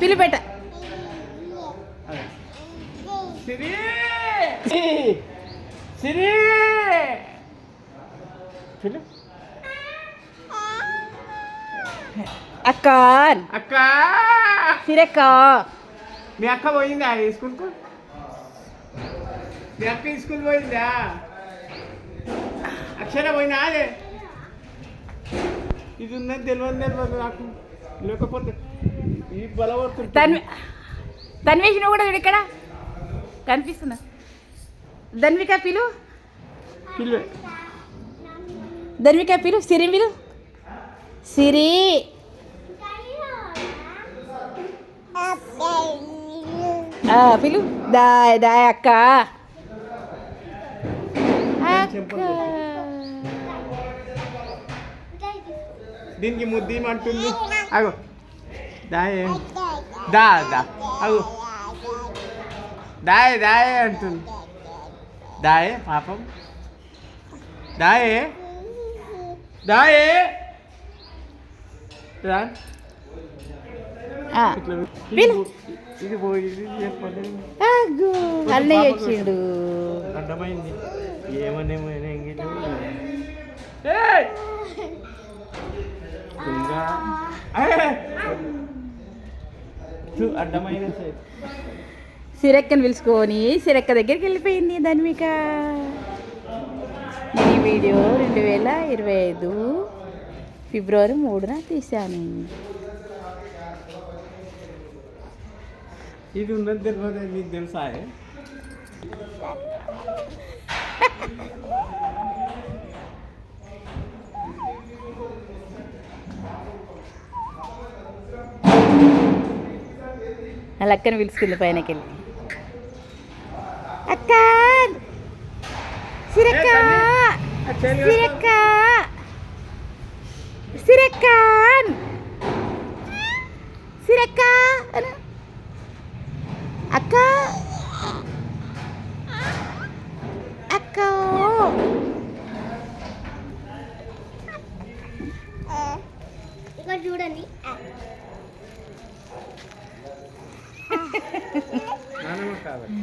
పిలిపెట్ట సిరి సిరి పిలు అక్క అక్క సిరక్క మీ అక్క పోయిందా స్కూల్కు మీ అక్క స్కూల్ పోయిందా అక్షర పోయినా అదే ఇది ఉన్నది తెలియదు నాకు లేకపోతే ఈ బలవర్తుంది తన్వేష్ నువ్వు కూడా చూడు ఇక్కడ కనిపిస్తున్నా ధన్విక పిలు పిలు ధన్విక పిలు సిరి పిలు సిరి పిలు దాయ్ దాయ్ అక్క దీనికి ముద్దేమంటుంది అగో దాయే దా దా అగో దాయే దాయే అంటుంది దాయే పాపం దాయే దాయే రా ఇది పోయింది అన్నయ్య వచ్చిండు అడ్డమైంది ఏమనేమైనా ఎంగిలి అడ్డమైన సిరక్కని పిలుచుకొని సిరక్క దగ్గరికి వెళ్ళిపోయింది ధన్విక. నేను ఈ వీడియో 2025 ఫిబ్రవరి 3న తీశాను. ఇది ఉన్నది తెలియదు మీకు తెలుసా? వాళ్ళ అక్కని పిలుచుకుంది పైనకి వెళ్ళి. అక్క సిరక్క సిరక్క సిరక్క సిరక్క అక్క అక్క ఇక్కడ చూడండి. నానమ్మ కావాలి.